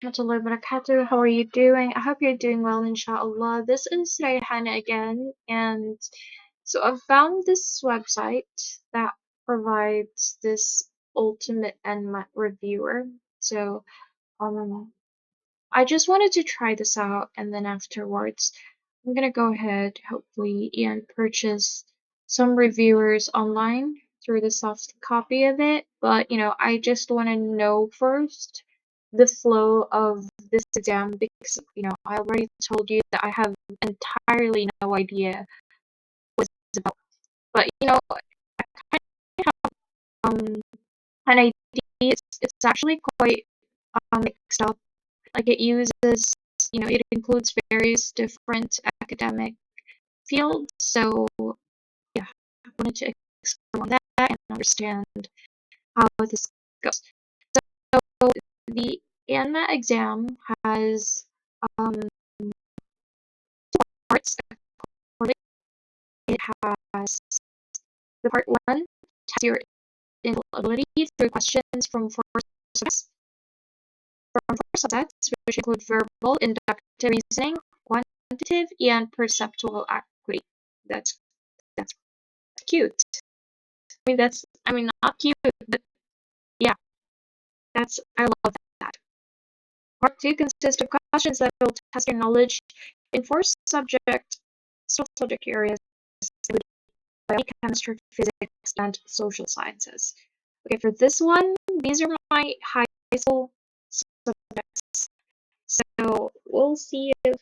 Warahmatullahi wabarakatuh. How are you doing? I hope you're doing well, inshallah. This is Rayhana again, and so I've found this website that provides this ultimate NMAT reviewer. So, um, I just wanted to try this out, and then afterwards, I'm gonna go ahead, hopefully, and purchase some reviewers online through the soft copy of it. But I just want to know first the flow of this exam because I already told you that I have entirely no idea what it's about. But I kind of an idea. It's actually quite mixed up. Like it uses, it includes various different academic fields. So yeah, I wanted to explore that and understand how this goes. So the ANMA exam has um, two parts. It has the part one tests your intellectual ability through questions from four subsets, which include verbal, inductive reasoning, quantitative, and perceptual acuity. That's cute. Not cute, but yeah, I love that. Part two consists of questions that will test your knowledge in four subject areas, including biology, chemistry, physics, and social sciences. Okay, for this one, these are my high school subjects. So we'll see if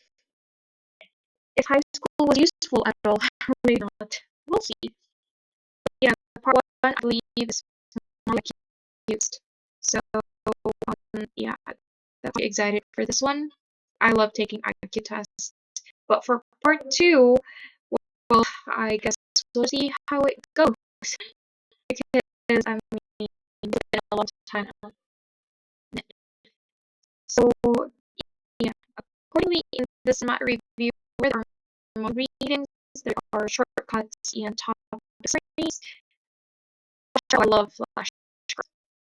high school was useful at all. Maybe not. We'll see. Yeah, part one, I believe, is more like used. So yeah, that's why I'm excited for this one. I love taking IQ tests. But for part two, well, I guess we'll see how it goes. Because it's been a long time on it. So yeah, accordingly in this NMAT review, there are more readings, there are shortcuts and topic summaries. I love flashcards.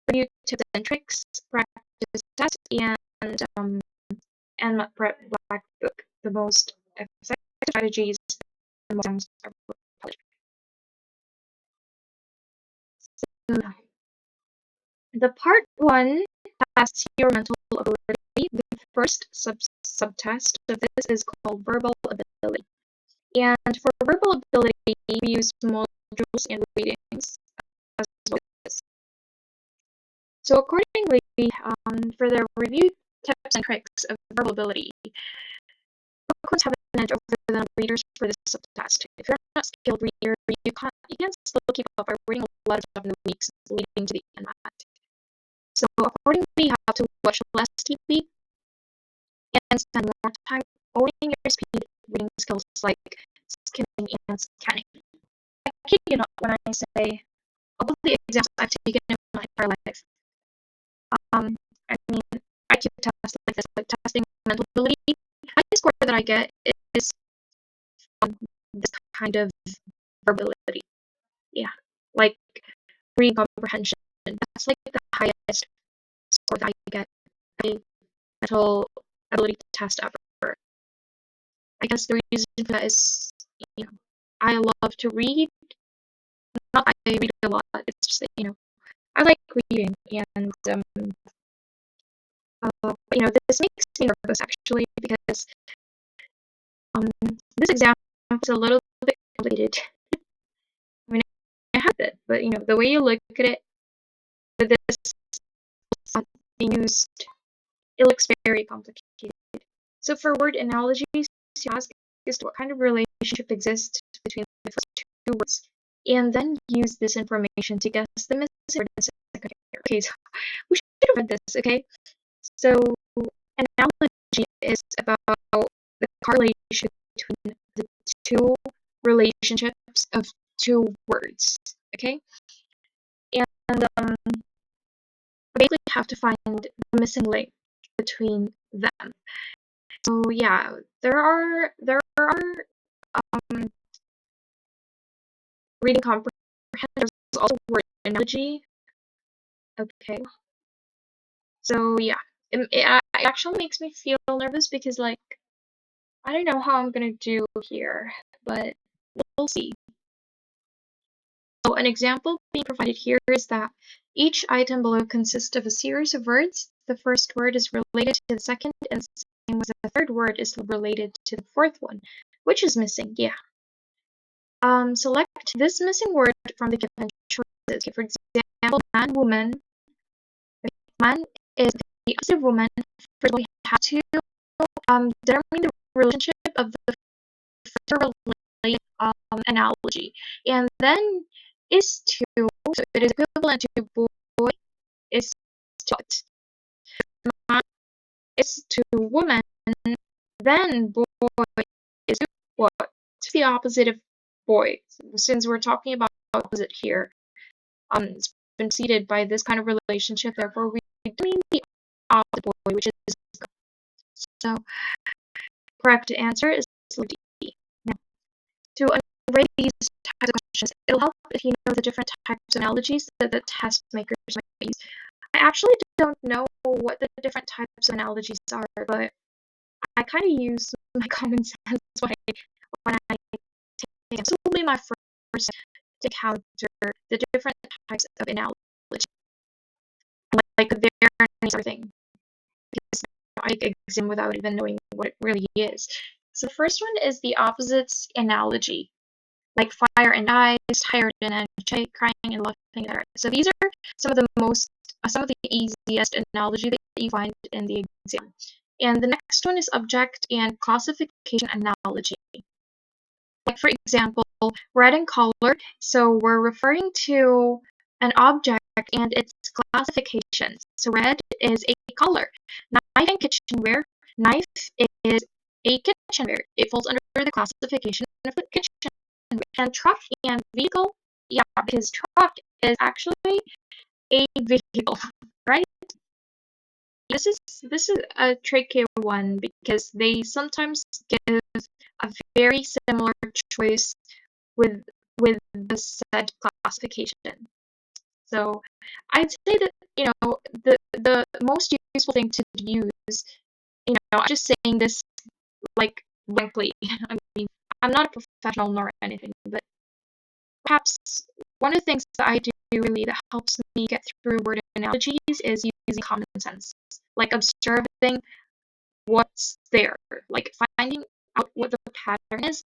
Review tips and tricks, practice tests, and prep black book, the most effective strategies and most are published. So, the part one tests your mental ability. The first subtest of this is called verbal ability. And for verbal ability, we use modules and readings as well as this. So accordingly, for the review tips and tricks of verbal ability, books have an edge over the readers for this subtest. If you're not a skilled reader, you can still keep up by reading a lot of stuff in the weeks leading to the NMAT. So accordingly, you have to watch less TV and spend more time owning your speed reading skills like skimming and scanning. I kid you not when I say all of the exams I've taken in my entire life. I mean, IQ tests like this, like testing mental ability. The highest score that I get is this kind of verbability. Yeah, like reading comprehension. That's like the highest score that I get a mental ability test ever. I guess the reason for that is, I love to read. Not I read a lot. It's just that, I like reading, and this makes me nervous actually because this exam is a little bit complicated. I mean, I have it, but the way you look at it, with this being used, it looks very complicated. So for word analogies, you ask is what kind of relationship exists between the first two words, and then use this information to guess the missing word in secondary. Okay, so we should have read this, okay? So an analogy is about the correlation between the two relationships of two words, okay? And basically have to find the missing link between them. So yeah, there are reading comprehension. There's also word analogy. Okay. So yeah, it actually makes me feel nervous because, like, I don't know how I'm gonna do here, but we'll see. So an example being provided here is that each item below consists of a series of words. The first word is related to the second, and the same as the third word is related to the fourth one. Which is missing? Yeah. Select this missing word from the given choices. Okay, for example, man, woman. Man is the opposite of woman. First, we have to determine the relationship of the related analogy, and then is to, so it is equivalent to boy is to what? Man is to woman, then boy is to what? It's the opposite of boy. Since we're talking about opposite here, it's been seated by this kind of relationship, therefore we mean the opposite boy, which is girl. So correct answer is D. Now, to underrate these types of questions, it'll help if you know the different types of analogies that the test makers might use. I actually don't know what the different types of analogies are, but I kind of use my common sense when I take it. This will be my first to counter the different types of analogy, like their everything, because I exam without even knowing what it really is. So the first one is the opposites analogy, like fire and ice, tired and energetic, crying and laughing, etc. So these are some of the easiest analogy that you find in the exam. And the next one is object and classification analogy. Like for example, red and color. So we're referring to an object and its classification. So red is a color. Knife and kitchenware. Knife is a kitchenware. It falls under the classification of the kitchenware. And truck and vehicle, yeah, because truck is actually a vehicle, right? This is a tricky one because they sometimes give a very similar choice with the said classification. So I'd say that, the most useful thing to use, I'm just saying this like blankly. I mean, I'm not a professional nor anything, but perhaps one of the things that I do really that helps me get through word analogies is using common sense, like observing what's there, like finding out what the pattern is.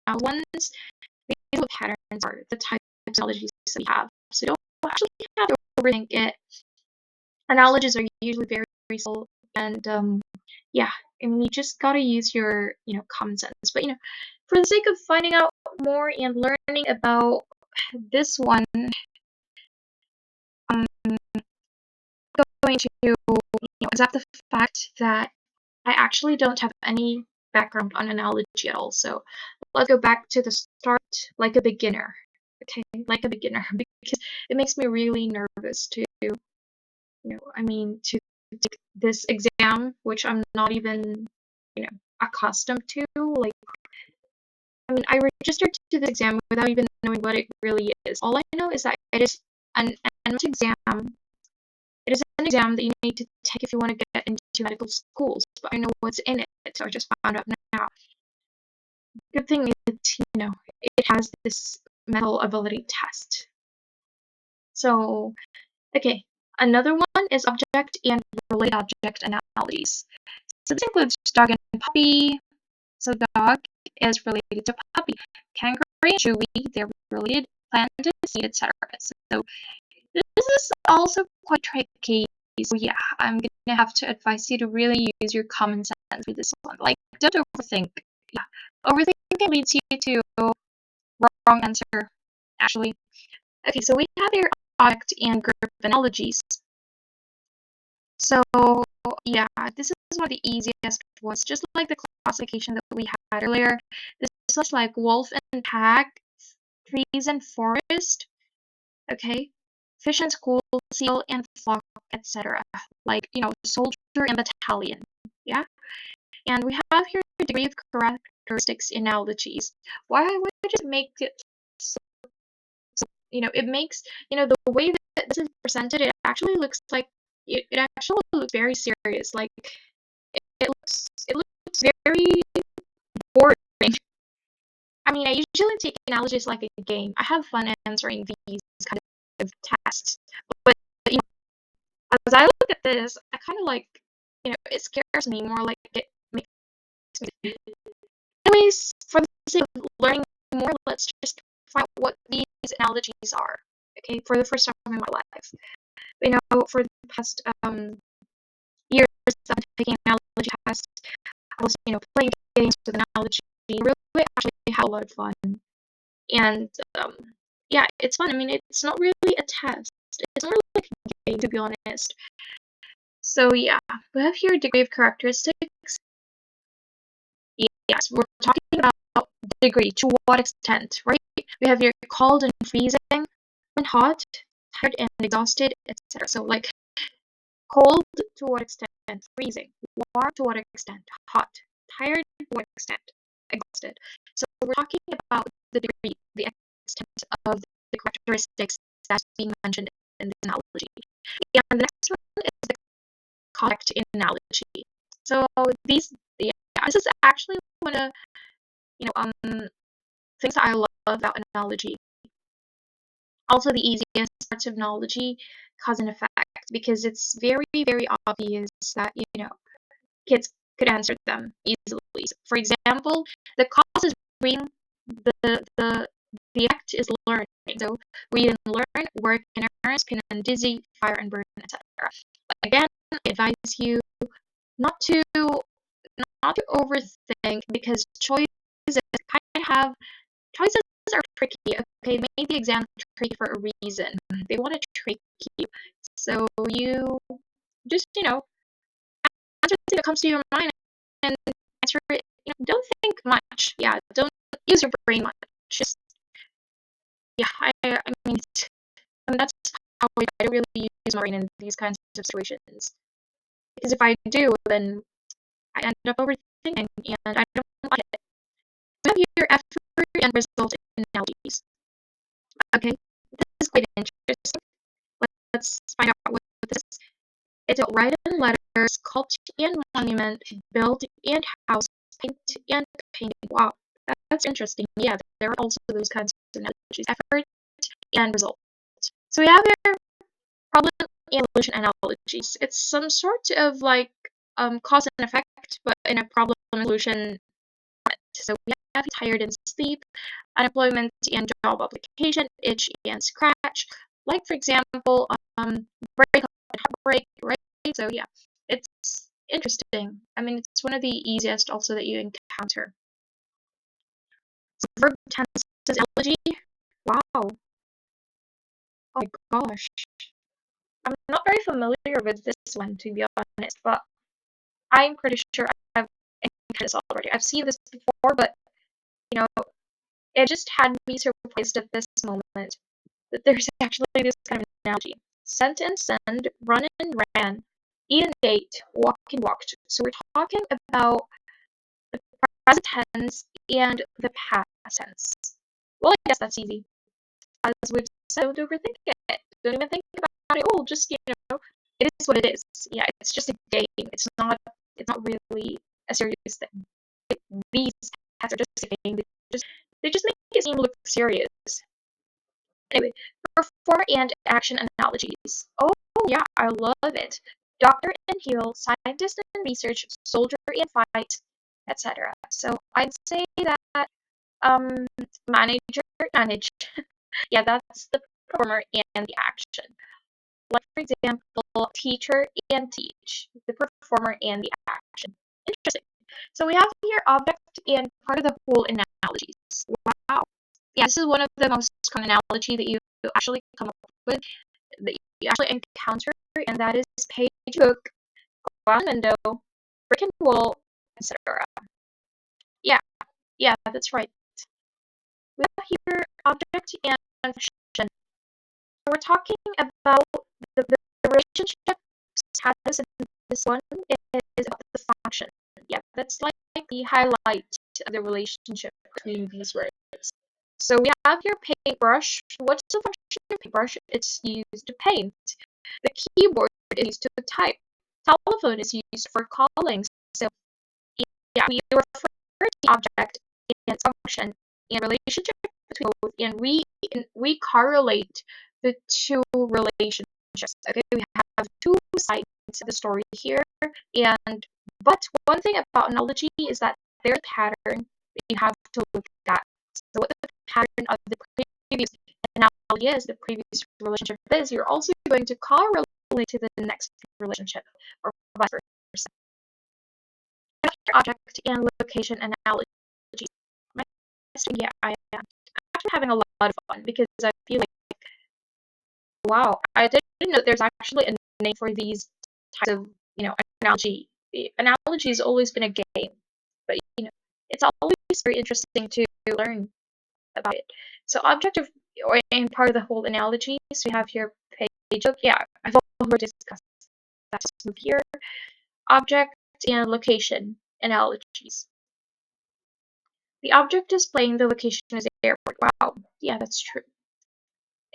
Ones, these are what patterns are, the types of analogies that we have. So don't actually have to overthink it. Analogies are usually very, very simple, and yeah, I mean, you just gotta use your, common sense. But for the sake of finding out more and learning about this one, I'm going to, accept the fact that I actually don't have any background on analogy at all. So let's go back to the start like a beginner. Okay, like a beginner, because it makes me really nervous to, to take this exam, which I'm not even, accustomed to. Like, I mean, I registered to this exam without even knowing what it really is. All I know is that it is an NMAT exam. It is an exam that you need to take if you want to get into medical schools, but I know what's in it, so I just found out now. Good thing is, it has this mental ability test. So, okay, another one is object and related object analogies. So this includes dog and puppy. So dog is related to puppy. Kangaroo and Chewy, they're related, plant and seed, etc. So this is also quite tricky. So yeah, I'm gonna have to advise you to really use your common sense with this one. Like, don't overthink. Yeah, overthinking leads you to wrong answer, actually. Okay, so we have here object and group analogies. So yeah, this is one of the easiest ones, just like the classification that we had earlier. This looks like wolf and pack, trees and forest, okay, fish and school, seal and flock, etc. Like, soldier and battalion, yeah? And we have here a degree of characteristics analogies. Why would I just make it so, it makes, the way that this is presented, it actually looks like it actually looks very serious. Like it looks very boring. I mean, I usually take analogies like a game. I have fun answering these kind of tests, but you know, as I look at this, I kind of like, it scares me more like it makes me. Anyways, for the sake of learning more, let's just find out what these analogies are. Okay, for the first time in my life, for the past years, I've been taking analogy tests. I was, playing games with analogy. Really, actually had a lot of fun. And yeah, it's fun. I mean, it's not really a test. It's more like a game, to be honest. So yeah, we have here degree of characteristics. Yes, we're talking about degree. To what extent, right? We have here cold and freezing, and hot, tired and exhausted, etc. So like cold to what extent, freezing, warm to what extent, hot, tired to what extent, exhausted. So we're talking about the degree, the extent of the characteristics that's being mentioned in the analogy. And the next one is the correct analogy. So this is actually one of you know things that I love about analogy. Also, the easiest parts of analogy, cause and effect, because it's very, very obvious that kids could answer them easily. So, for example, the cause is reading, the act is learning. So read and learn, work and earn, pain and dizzy, fire and burn, etc. Again, I advise you not to overthink, because choices are tricky. Okay, they made the exam tricky for a reason. They want to trick you. So you just answer the thing that comes to your mind and answer it. Don't think much. Yeah, don't use your brain much. Just yeah, I mean, that's how I really use my brain in these kinds of situations. Because if I do, then I end up overthinking, and I don't like it. We have your effort and result analogies. Okay, this is quite interesting. Let's find out what this is. It's write in letters, sculpt and monument, build and house, paint and painting. Wow, that's interesting. Yeah, there are also those kinds of analogies. Effort and result. So we have here problem and solution analogies. It's some sort of like cause and effect, but in a problem and solution. So we have tired and sleep, unemployment and job application, itch and scratch. Like for example, break up and heartbreak, right? So yeah, it's interesting. I mean, it's one of the easiest also that you encounter. So verb tenses analogy. Wow. Oh my gosh. I'm not very familiar with this one, to be honest, but I'm pretty sure I've encountered this already. I've seen this before, but you know, it just had me surprised at this moment that there's actually this kind of analogy. Sent and send, run and ran, eat and ate, walk and walked. So we're talking about the present tense and the past tense. Well, I guess that's easy. As we've said, don't overthink it. Don't even think about it. Oh, just it is what it is. Yeah, it's just a game. It's not. It's not really a serious thing. These tests are just a game. They just make it seem look serious. Anyway, performer and action analogies. Oh yeah, I love it. Doctor and heal, scientist and research, soldier and fight, etc. So I'd say that um manager manage. Yeah, that's the performer and the action. Like for example, teacher and teach, the performer and the action. Interesting. So we have here object and part of the whole analogies. Wow. Yeah, this is one of the most common analogy that you actually come up with, that you actually encounter, and that is page book, ground window, brick and wall, etc. Yeah, yeah, that's right. We have here object and function. So we're talking about the relationship status in this one is about the function. Yeah, that's like the highlight of the relationship between these words. So we have your paintbrush. What's the function of paintbrush? It's used to paint. The keyboard is used to type. Telephone is used for calling. So yeah, we refer to the object and its function and relationship between both, and we correlate the two relationships. Okay, we have two sides of the story here, and but one thing about analogy is that there's a pattern that you have to look at. So what the pattern of the previous analogy is, the previous relationship is, you're also going to correlate to the next relationship, or vice versa. Object and location analogy. Yeah, I am actually having a lot of fun because I feel like, wow, I didn't know there's actually a name for these types of, analogy. Analogy has always been a game, but it's always very interesting to learn about it. So objective, or and part of the whole analogy, so we have here page of, yeah, I've already discussed that. So here, object and location analogies. The object displaying the location is the airport. Wow, yeah, that's true.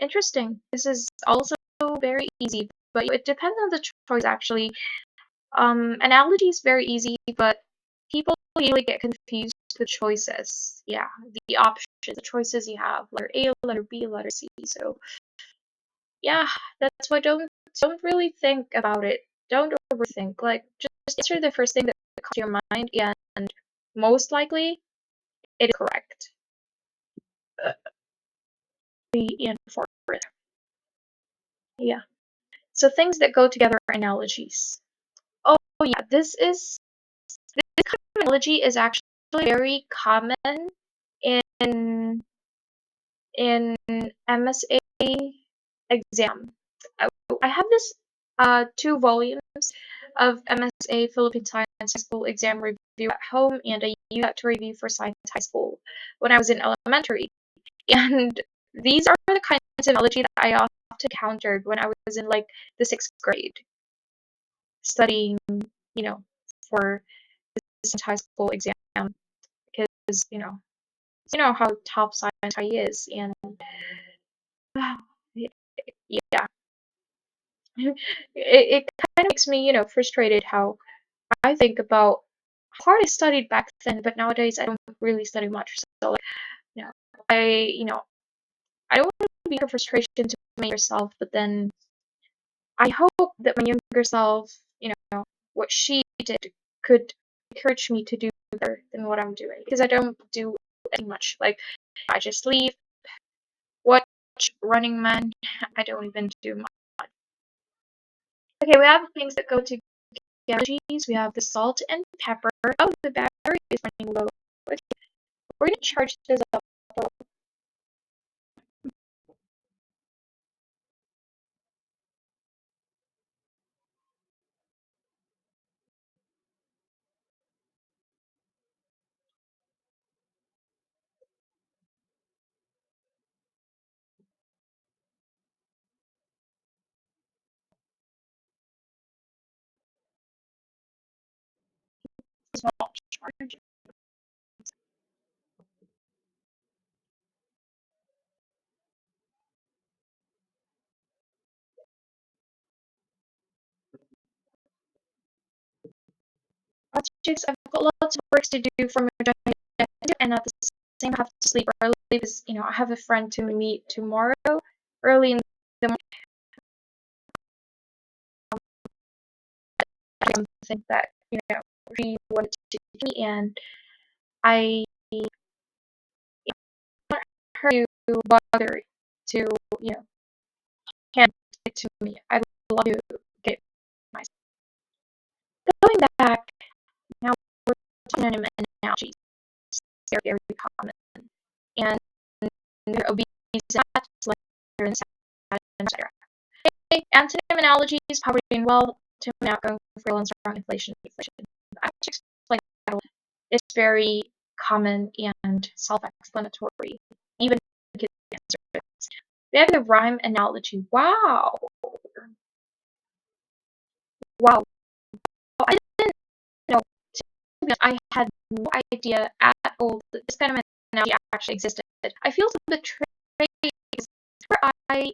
Interesting. This is also very easy, but it depends on the choice actually. Analogy is very easy, but people usually get confused with the choices. Yeah, the options, the choices you have, letter A, letter B, letter C. So yeah, that's why don't really think about it. Don't overthink. Like just answer the first thing that comes to your mind, and most likely it is correct. 3 and 4. Yeah. So things that go together are analogies. Oh yeah, this kind of analogy is actually very common in MSA exam. I have this 2 volumes of MSA Philippine Science High School exam review at home, and I use that to review for Science High School when I was in elementary. And these are the kinds of analogy that I often encountered when I was in like the 6th grade, studying, for this high school exam, because how top science I is, and yeah, it kind of makes me frustrated how I think about how hard I studied back then, but nowadays I don't really study much. So like, you know, I you know I don't want to be a frustration to my younger self, but then I hope that my younger self, what she did could encourage me to do better than what I'm doing, because I don't do any much. Like I just leave, watch Running Man. I don't even do much. Okay, we have things that go together. We have the salt and pepper. Oh, the battery is running low. Okay, we're gonna charge this up. Small charge. Objects. I've got lots of work to do for my job, and at the same time, I have to sleep early because I have a friend to meet tomorrow early in the morning. Something that she wanted to do, and I want her to bother to hand it to me. I'd love to get it myself. Going back, now we're talking about analogies. They're very common, and they're obese, and etc. Okay, antonym analogies, poverty and wealth, to outgoing for and strong inflation. I just explained that. It's very common and self-explanatory. Even kids answer it. We have the rhyme analogy. Wow. Wow. I didn't know. I had no idea at all that this kind of analogy actually existed. I feel a bit betrayed because where I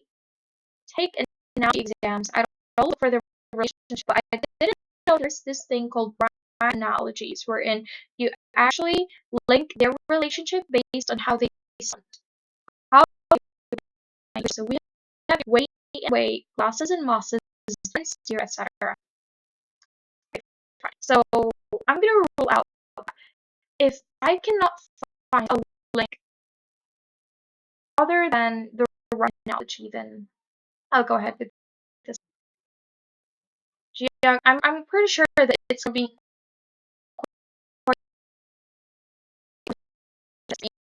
take an analogy exams, I don't look for the relationship, but I didn't know there's this thing called brand analogies, wherein you actually link their relationship based on how they sound. How so we have weight and weight, losses and losses, zero, etc. So I'm gonna rule out if I cannot find a link other than the right analogy, then I'll go ahead with this. Yeah, I'm pretty sure that it's gonna be quite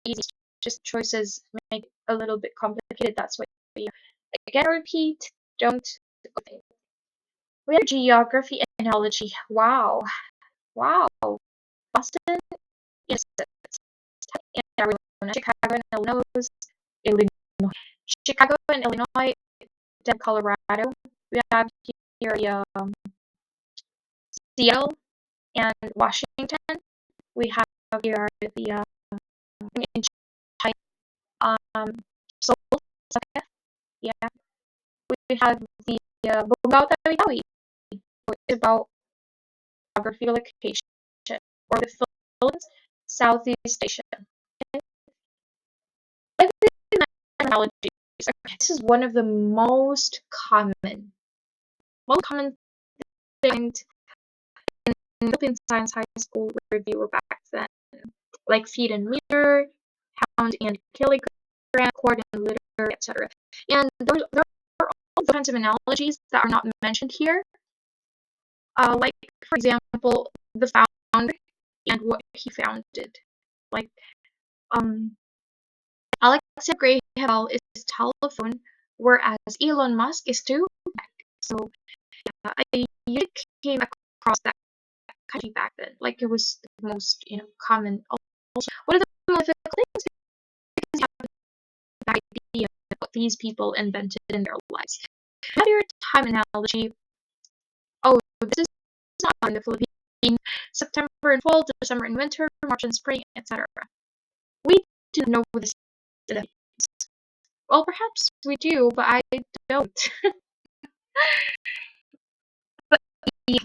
easy. Just choices make it a little bit complicated. That's why again repeat. Don't. Okay. We have geography analogy. Wow, wow. Boston is in Arizona, Chicago and Illinois, Chicago and Illinois, then Colorado. We have here Seattle and Washington. We have here the in China, Seoul, Osaka. Yeah, we have the Bogao Tawi-Tawi, which is about geography location, or the Philippines, Southeast Asia. Okay. Like the analogies. Okay, this is one of the most common things in Philippine Science High School reviewer back then, like feet and meter, pound and kilogram, cord and liter, etc. And there are all kinds of analogies that are not mentioned here, like for example, the founder and what he founded. Like Alexander Graham Bell is telephone, whereas Elon Musk is two. So I usually came across that country back then. Like it was the most, common. Also, what are the mythical things? Because you have an idea of what these people invented in their lives. Have your time analogy. Oh, this is not in the Philippines. September and fall, December and winter, March and spring, etc. We do know this. Well, perhaps we do, but I don't. But here,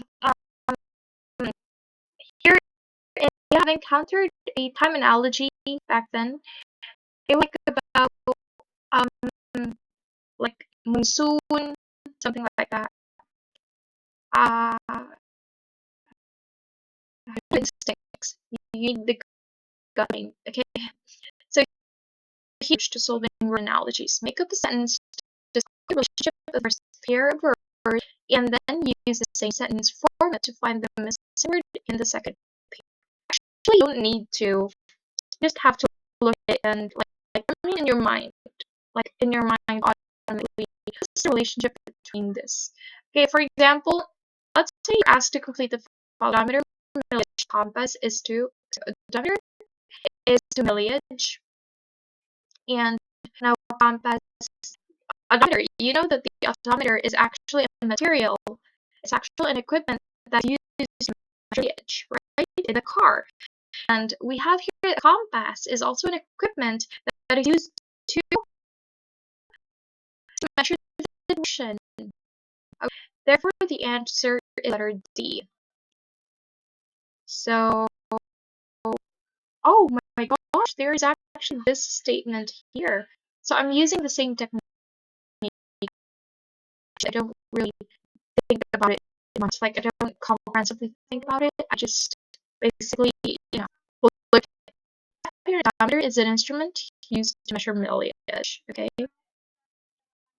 I have encountered a time analogy back then. They like about like monsoon, something like that. Uh, instincts. You need the gunning. Okay, so huge to solving word analogies. Make up a sentence, describe the relationship of the first pair of words, and then use the same sentence format to find the missing word in the second pair. Actually, you don't need to. You just have to look at it and in your mind, automatically, what's the relationship between this? Okay, for example, let's say you're asked to complete the odometer millage compass is to odometer is to millage, and now compass odometer. You know that the odometer is actually a material. It's actually an equipment that's used to measure millage, right, in a car. And we have here a compass is also an equipment that is used to measure the direction. Okay. Therefore, the answer is letter D. So, oh my gosh, there is actually this statement here. So I'm using the same technique. I don't really think about it much. Like I don't comprehensively think about it. I just basically, look. Odometer is an instrument used to measure millage. Okay,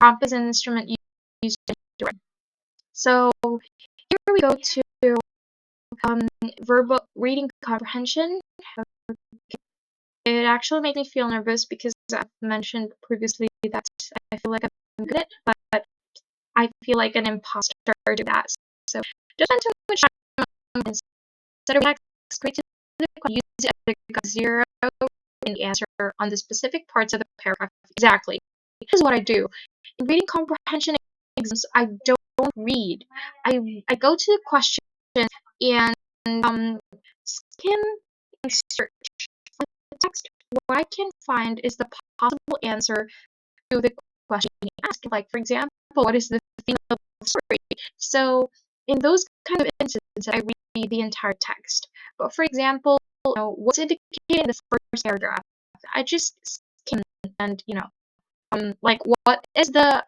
compass is an instrument used to measure. So here we go to verbal reading comprehension. It actually made me feel nervous because I've mentioned previously that I feel like I'm good at it, but I feel like an imposter to that. So just spend too much time on instead of straight to the question, use it as zero in the answer on the specific parts of the paragraph. Exactly. This is what I do. In reading comprehension exams, I don't read. I go to the question and skim and search for the text. What I can find is the possible answer to the question you ask. Like, for example, what is the of the story. So in those kind of instances, I read the entire text. But for example, what's indicated in the first paragraph, I just skim and like what is the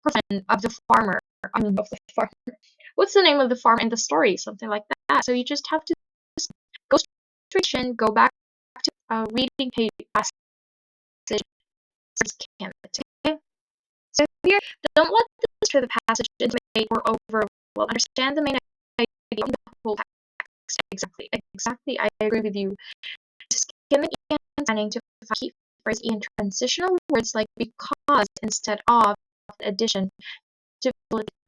profession of the farmer? I mean, of the farmer. What's the name of the farm in the story? Something like that. So you just have to go straight in, go back to reading page passage, skim it. Okay? So here, don't let this through the passage intimidate or overwhelm. Understand the main idea of the whole text. Exactly. I agree with you. Skimming and planning to find key phrases in transitional words like because instead of addition to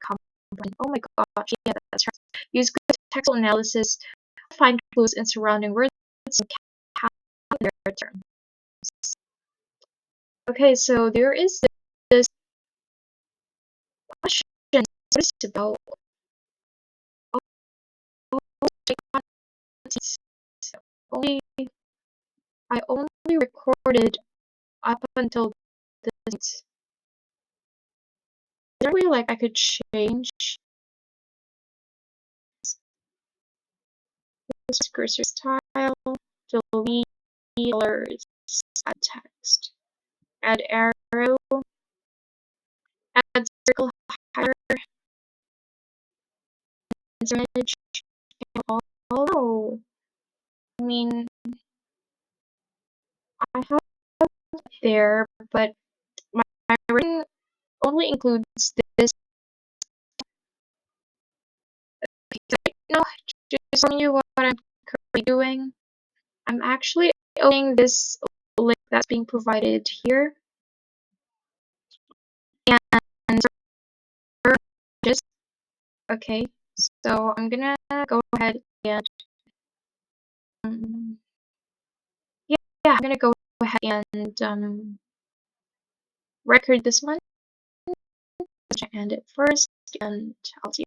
comprehend. Oh my gosh, yeah, that's right. Use good textual analysis to find clues in surrounding words and count their terms. Okay, so there is this question. What is it about? Only I only recorded up until this. Is there a way like I could change this cursor style, delete colors, add text, add arrow, add circle highlighter, image. Oh, I mean, I have it there, but my written only includes this. No, just telling you what I'm currently doing. I'm actually opening this link that's being provided here, and just okay. So I'm gonna go ahead and um, yeah, I'm gonna go ahead and record this one and it first, and I'll see